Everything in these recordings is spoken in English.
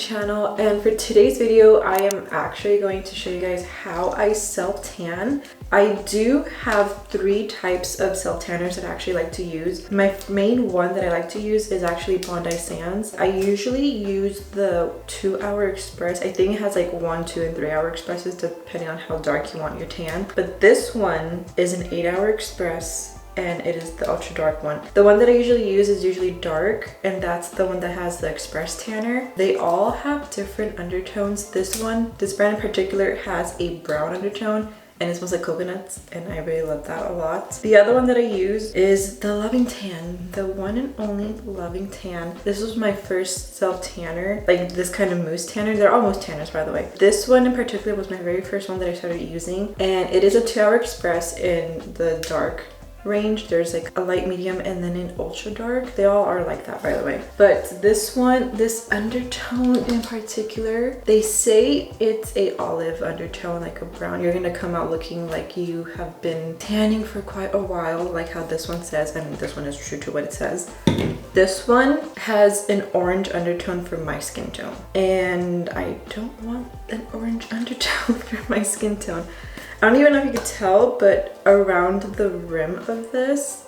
channel, and for today's video I am actually going to show you guys how I self-tan. I do have 3 types of self-tanners that I actually like to use. My main one that I like to use is actually Bondi Sands. I usually use the 2-hour express. I think it has like 1, 2, and 3-hour expresses depending on how dark you want your tan. But this one is an 8-hour express, and it is the ultra dark one. The one that I usually use is usually dark, and that's the one that has the express tanner. They all have different undertones. This brand in particular has a brown undertone, and it smells like coconuts, and I really love that a lot. The other one that I use is the Loving Tan, the one and only Loving Tan. This was my first self tanner, like this kind of mousse tanner. They're all mousse tanners, by the way. This one in particular was my very first one that I started using, and it is a 2-hour express in the dark range. There's like a light, medium, and then an ultra dark. They all are like that, by the way. But this one, this undertone in particular, they say it's a olive undertone, like a brown. You're gonna come out looking like you have been tanning for quite a while, like how this one says. I mean, this one is true to what it says. This one has an orange undertone for my skin tone, and I don't want an orange undertone for my skin tone. I don't even know if you could tell, but around the rim of this,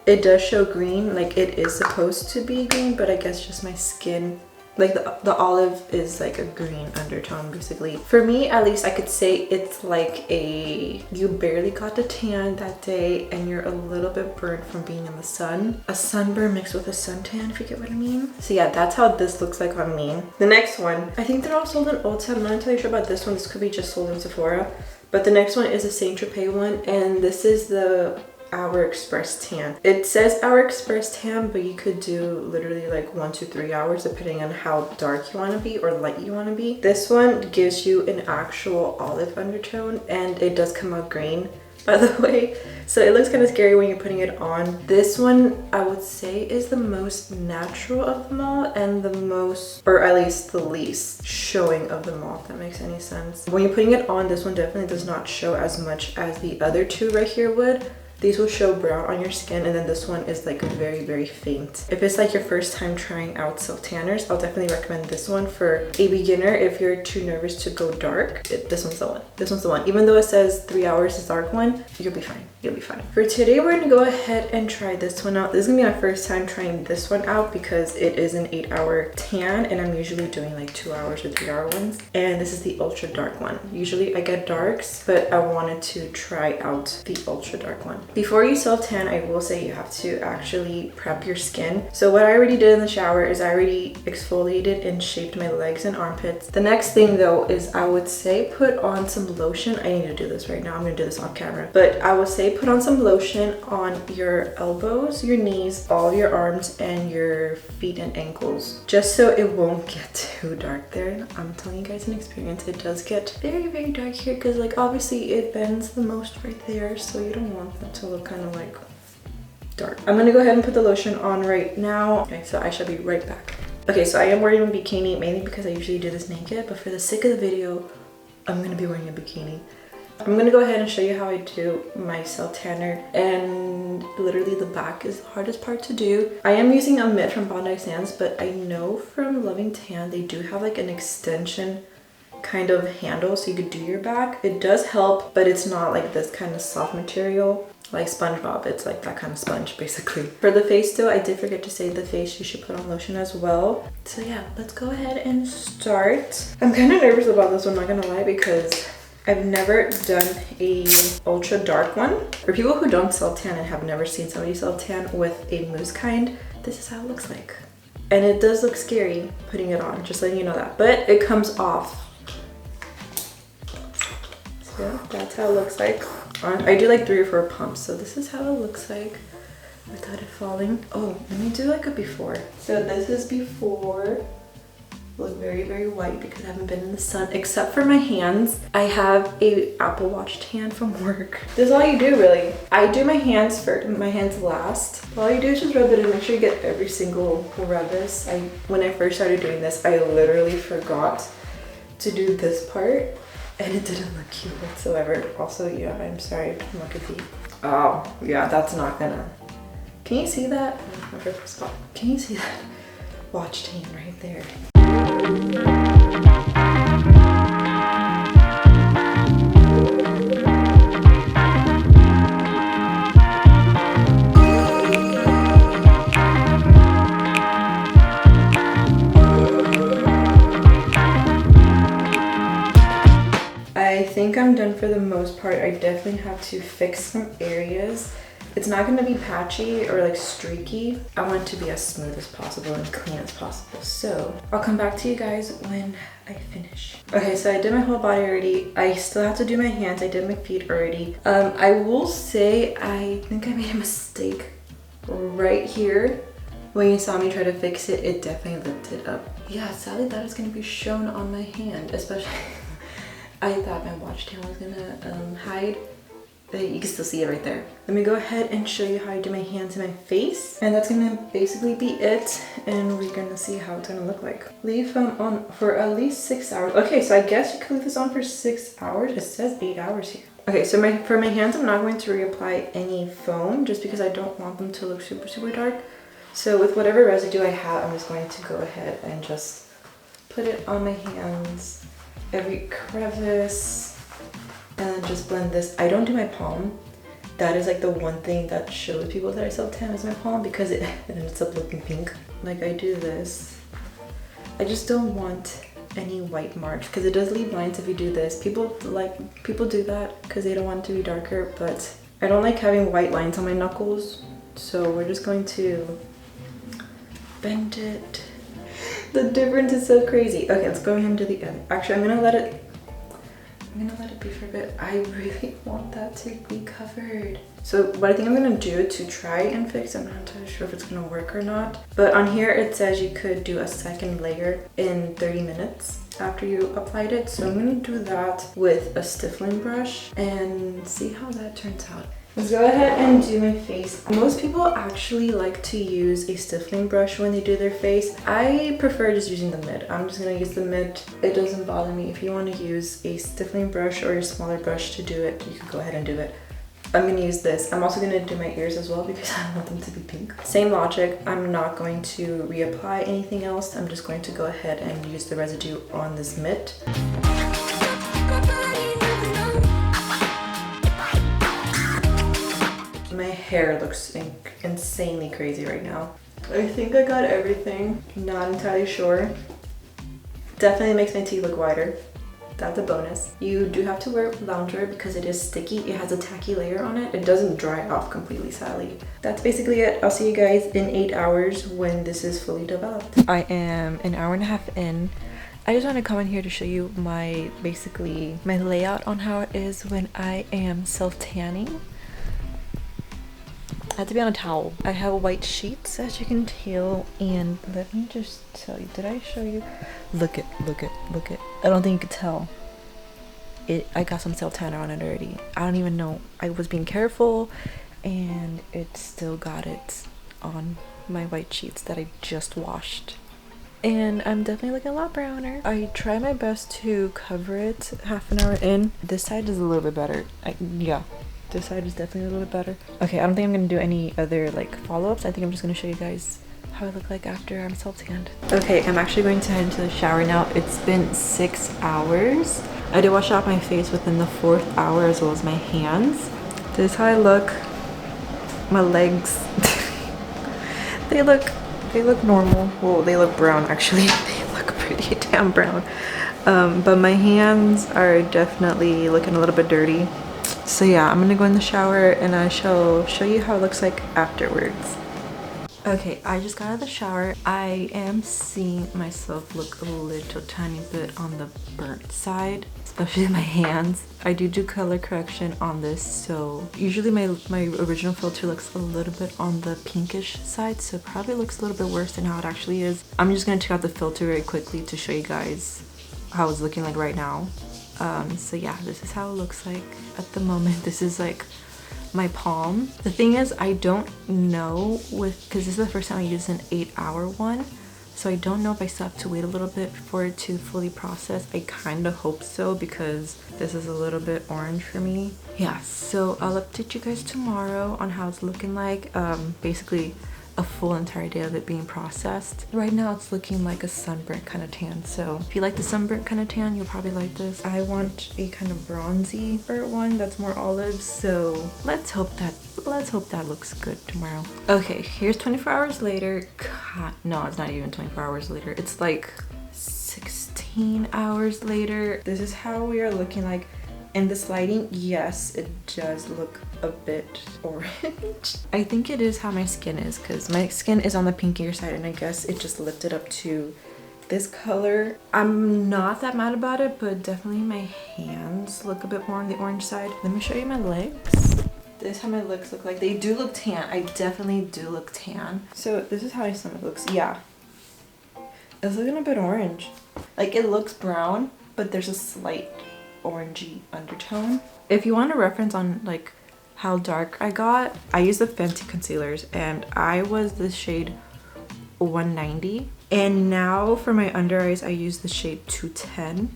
it does show green. Like, it is supposed to be green, but I guess just my skin, like the olive is like a green undertone basically. For me, at least, I could say it's like you barely got the tan that day and you're a little bit burnt from being in the sun. A sunburn mixed with a suntan, if you get what I mean. So yeah, that's how this looks like on me. The next one, I think they're all sold in Ulta. I'm not entirely sure about this one. This could be just sold in Sephora. But the next one is a Saint Tropez one, and this is the Hour Express Tan. It says Hour Express Tan, but you could do literally like 1 to 3 hours depending on how dark you want to be or light you want to be. This one gives you an actual olive undertone, and it does come out green, by the way. So it looks kind of scary when you're putting it on. This one, I would say, is the most natural of them all, and the most, or at least the least showing of them all, if that makes any sense. When you're putting it on, this one definitely does not show as much as the other 2 right here would. These will show brown on your skin, and then this one is like very, very faint. If it's like your first time trying out self tanners, I'll definitely recommend this one for a beginner. If you're too nervous to go dark, this one's the one. This one's the one. Even though it says 3 hours is dark one, you'll be fine. You'll be fine. For today, we're gonna go ahead and try this one out. This is gonna be my first time trying this one out because it is an 8-hour tan, and I'm usually doing like 2 hours or 3-hour ones. And this is the ultra dark one. Usually I get darks, but I wanted to try out the ultra dark one. Before you self-tan, I will say you have to actually prep your skin. So what I already did in the shower is I already exfoliated and shaped my legs and armpits. The next thing though is I would say put on some lotion. I need to do this right now. I'm gonna do this on camera. But I would say put on some lotion on your elbows, your knees, all your arms, and your feet and ankles. Just so it won't get too dark there. I'm telling you guys an experience. It does get very, very dark here because like obviously it bends the most right there. So you don't want that to look kind of like dark. I'm gonna go ahead and put the lotion on right now. Okay, so I shall be right back. Okay, so I am wearing a bikini mainly because I usually do this naked, but for the sake of the video, I'm gonna be wearing a bikini. I'm gonna go ahead and show you how I do my self tanner, and literally the back is the hardest part to do. I am using a mitt from Bondi Sands, but I know from Loving Tan they do have like an extension kind of handle so you could do your back. It does help, but it's not like this kind of soft material like SpongeBob. It's like that kind of sponge basically. For the face though, I did forget to say the face you should put on lotion as well. So yeah, let's go ahead and start. I'm kind of nervous about this one, I'm not gonna lie, because I've never done a ultra dark one. For people who don't self tan and have never seen somebody self tan with a mousse kind, this is how it looks like. And it does look scary putting it on, just letting you know that, but it comes off. So that's how it looks like. I do like 3 or 4 pumps, so this is how it looks like without it falling. Oh, let me do like a before. So this is before. Look very, very white because I haven't been in the sun, except for my hands. I have a Apple Watch tan from work. This is all you do really. I do my hands last. All you do is just rub it in, make sure you get every single crevice. When I first started doing this, I literally forgot to do this part, and it didn't look cute whatsoever. Also, yeah, I'm sorry, look at the, oh yeah, that's not gonna, can you see that? Can you see that watch tan right there? I think I'm done for the most part. I definitely have to fix some areas. It's not going to be patchy or like streaky. I want it to be as smooth as possible and clean as possible. So I'll come back to you guys when I finish. Okay, so I did my whole body already. I still have to do my hands. I did my feet already. I will say I think I made a mistake right here. When you saw me try to fix it, it definitely lifted up. Yeah, sadly that is going to be shown on my hand, especially I thought my watch tail was gonna hide, but you can still see it right there. Let me go ahead and show you how I do my hands and my face, and that's gonna basically be it, and we're gonna see how it's gonna look like. Leave foam on for at least 6 hours. Okay, so I guess you can leave this on for 6 hours. It says 8 hours here. Okay, so for my hands, I'm not going to reapply any foam just because I don't want them to look super dark. So with whatever residue I have, I'm just going to go ahead and just put it on my hands, every crevice, and then just blend this. I don't do my palm. That is like the one thing that shows people that I self-tan is my palm, because it ends up looking pink. Like I do this. I just don't want any white marks because it does leave lines if you do this. People do that because they don't want it to be darker, but I don't like having white lines on my knuckles. So we're just going to bend it. The difference is so crazy. Okay, let's go ahead and do the other. Actually, I'm gonna let it be for a bit. I really want that to be covered. So what I think I'm gonna do to try and fix, I'm not entirely sure if it's gonna work or not, but on here it says you could do a second layer in 30 minutes after you applied it. So I'm gonna do that with a stiffling brush and see how that turns out. Let's go ahead and do my face. Most people actually like to use a stiffling brush when they do their face. I prefer just using the mid. I'm just gonna use the mid. It doesn't bother me. If you want to use a stiffling brush or a smaller brush to do it, you can go ahead and do it. I'm gonna use this. I'm also gonna do my ears as well because I want them to be pink. Same logic. I'm not going to reapply anything else. I'm just going to go ahead and use the residue on this mitt. My hair looks insanely crazy right now. I think I got everything. Not entirely sure. Definitely makes my teeth look whiter. That's a bonus. You do have to wear lounger because it is sticky. It has a tacky layer on it. It doesn't dry off completely, sadly. That's basically it. I'll see you guys in 8 hours when this is fully developed. I am an hour and a half in. I just want to come in here to show you my layout on how it is when I am self-tanning. I have to be on a towel. I have white sheets, as you can tell, and let me just tell you, did I show you? Look it. I don't think you could tell. I got some self-tanner on it already. I don't even know. I was being careful, and it still got it on my white sheets that I just washed. And I'm definitely looking a lot browner. I try my best to cover it half an hour in. This side is a little bit better. Yeah. This side is definitely a little bit better. Okay, I don't think I'm gonna do any other like follow-ups. I think I'm just gonna show you guys how I look like after I'm self-tanned. Okay, I'm actually going to head into the shower now. It's been 6 hours. I did wash out my face within the 4th hour as well as my hands. This is how I look. My legs, they look normal. Well, they look brown actually. They look pretty damn brown. But my hands are definitely looking a little bit dirty. So yeah, I'm gonna go in the shower and I shall show you how it looks like afterwards. Okay, I just got out of the shower. I am seeing myself look a little tiny bit on the burnt side, especially my hands. I do color correction on this, so usually my original filter looks a little bit on the pinkish side, so it probably looks a little bit worse than how it actually is. I'm just gonna take out the filter very quickly to show you guys how it's looking like right now. So yeah, this is how it looks like at the moment. This is like my palm. The thing is, I don't know because this is the first time I use an 8-hour one, so I don't know if I still have to wait a little bit for it to fully process. I kind of hope so because this is a little bit orange for me. Yeah, so I'll update you guys tomorrow on how it's looking like. Basically a full entire day of it being processed. Right now it's looking like a sunburnt kind of tan, so if you like the sunburnt kind of tan, you'll probably like this. I want a kind of bronzy one that's more olive, so let's hope that looks good tomorrow. Okay, here's 24 hours later. God, no, it's not even 24 hours later. It's like 16 hours later. This is how we are looking like. In this lighting, yes, it does look a bit orange. I think it is how my skin is, because my skin is on the pinkier side, and I guess it just lifted up to this color. I'm not that mad about it, but definitely my hands look a bit more on the orange side. Let me show you my legs. This is how my legs look like. They do look tan. I definitely do look tan. So this is how my stomach looks. Yeah, it's looking a bit orange. Like, it looks brown, but there's a slight orangey undertone. If you want a reference on like how dark I got, I use the Fenty concealers, and I was the shade 190, and now for my under eyes I use the shade 210,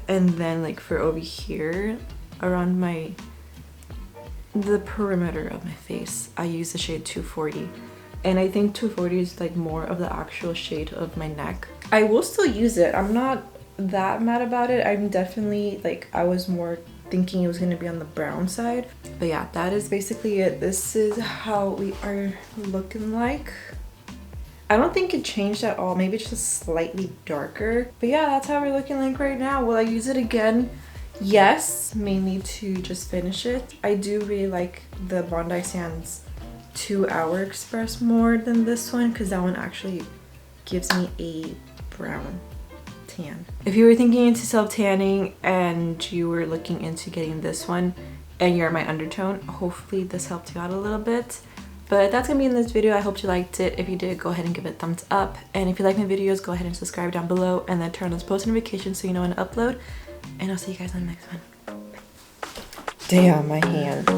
and then like for over here around the perimeter of my face I use the shade 240, and I think 240 is like more of the actual shade of my neck. I will still use it. I'm not that mad about it. I'm definitely like, I was more thinking it was going to be on the brown side, but yeah, that is basically it. This is how we are looking like. I don't think it changed at all. Maybe it's just slightly darker, but yeah, that's how we're looking like right now. Will I use it again? Yes, mainly to just finish it. I do really like the Bondi Sands 2 Hour Express more than this one, because that one actually gives me a brown tan. If you were thinking into self-tanning and you were looking into getting this one and you're my undertone, hopefully this helped you out a little bit. But that's gonna be in this video. I hope you liked it. If you did, go ahead and give it a thumbs up, and if you like my videos, go ahead and subscribe down below, and then turn on those post notifications so you know when to upload, and I'll see you guys on the next one. Damn, my hand.